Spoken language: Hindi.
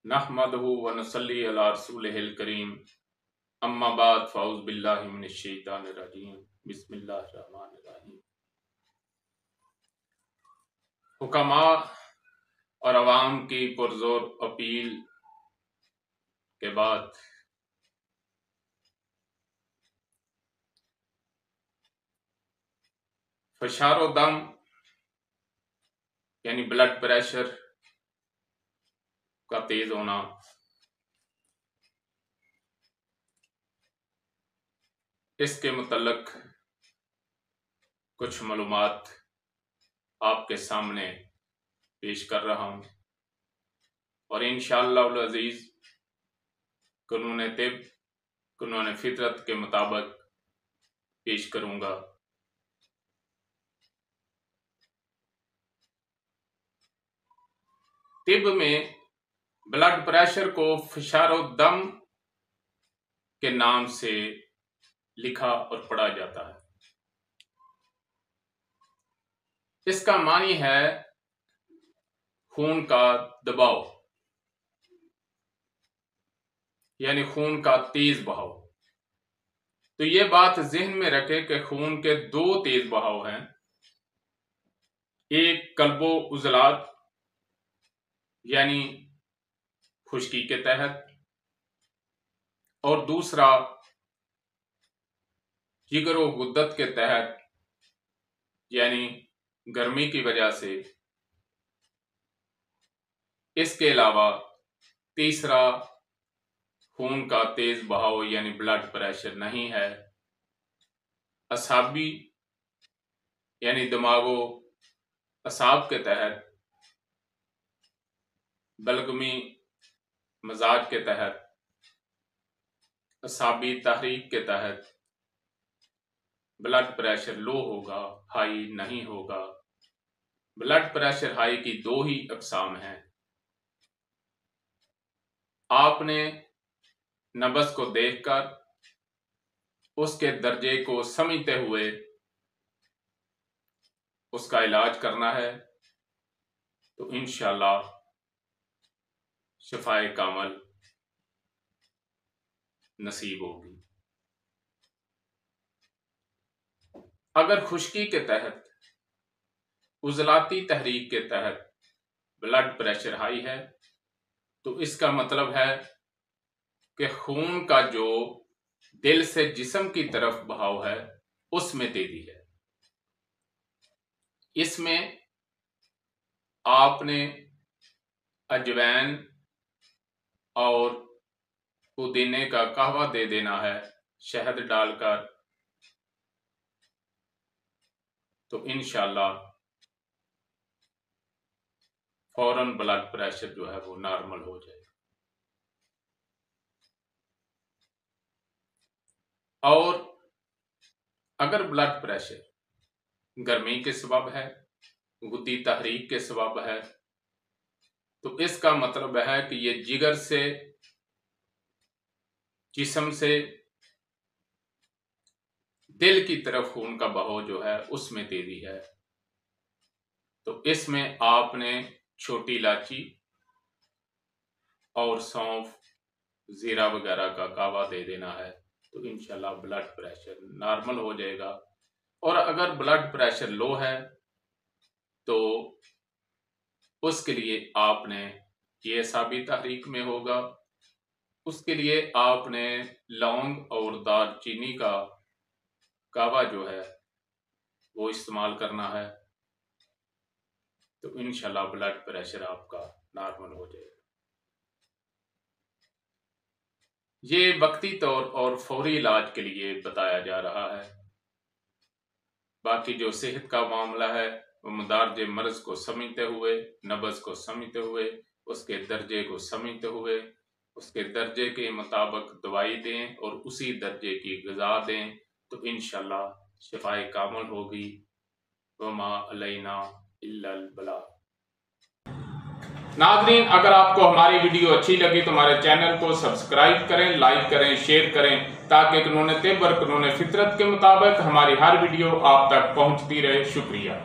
नहमदहु व नसल्ली अला रसूलिहिल करीम अम्मा बाद फ़अऊज़ु बिल्लाहि मिनश शैतानिर रजीम बिस्मिल्लाहिर रहमानिर रहीम। हुक्मा और अवाम की पुरजोर अपील के बाद फशारो दम यानी ब्लड प्रेशर का तेज होना, इसके मुतल्लक कुछ मालूमात आपके सामने पेश कर रहा हूं और इंशाअल्लाह अज़ीज़ कानून तिब कानून फितरत के मुताबिक पेश करूंगा। तिब में ब्लड प्रेशर को फशारो दम के नाम से लिखा और पढ़ा जाता है। इसका मानी है खून का दबाव यानी खून का तेज बहाव। तो ये बात ज़हन में रखें कि खून के दो तेज बहाव हैं, एक कल्बो उजलात यानी खुश्की के तहत और दूसरा जिगर व गुद्दत के तहत यानी गर्मी की वजह से। इसके अलावा तीसरा खून का तेज बहाव यानी ब्लड प्रेशर नहीं है। असाबी यानी दिमागो असाब के तहत, बलगमी मजाज के तहत, असाबी तहरीक के तहत ब्लड प्रेशर लो होगा, हाई नहीं होगा। ब्लड प्रेशर हाई की दो ही अकसाम हैं। आपने नब्ज को देखकर उसके दर्जे को समझते हुए उसका इलाज करना है, तो इंशाअल्लाह शिफाए कामल नसीब होगी। अगर खुश्की के तहत, उजलाती तहरीक के तहत ब्लड प्रेशर हाई है, तो इसका मतलब है कि खून का जो दिल से जिस्म की तरफ बहाव है उसमें तेजी है। इसमें आपने अजवैन और पुदीने का कहवा दे देना है शहद डालकर, तो इंशाअल्लाह फौरन ब्लड प्रेशर जो है वो नॉर्मल हो जाएगा। और अगर ब्लड प्रेशर गर्मी के सबब है, गुद्दी तहरीक के सबब है, तो इसका मतलब है कि ये जिगर से, जिस्म से दिल की तरफ खून का बहाव जो है उसमें तेजी है। तो इसमें आपने छोटी इलायची और सौंफ, जीरा वगैरह का कहवा दे देना है, तो इंशाल्लाह ब्लड प्रेशर नॉर्मल हो जाएगा। और अगर ब्लड प्रेशर लो है तो उसके लिए आपने, ये असाबी तहरीक में होगा, उसके लिए आपने लौंग और दालचीनी का कहवा जो है वो इस्तेमाल करना है, तो इंशाल्लाह ब्लड प्रेशर आपका नॉर्मल हो जाएगा। ये वक्ती तौर और फौरी इलाज के लिए बताया जा रहा है। बाकी जो सेहत का मामला है वो मुदारजे मर्ज को समझते हुए, नब्ज को समझते हुए, उसके दर्जे को समझते हुए, उसके दर्जे के मुताबिक दवाई दें और उसी दर्जे की ग़िज़ा दें, तो इंशाअल्लाह शिफाए कामल होगी। वमा अलैना इल्लल बलाग। नाज़रीन, अगर आपको हमारी वीडियो अच्छी लगी तो हमारे चैनल को सब्सक्राइब करें, लाइक करें, शेयर करें, ताकि कानून तिब और कानून फितरत के मुताबिक हमारी हर वीडियो आप तक पहुंचती रहे। शुक्रिया।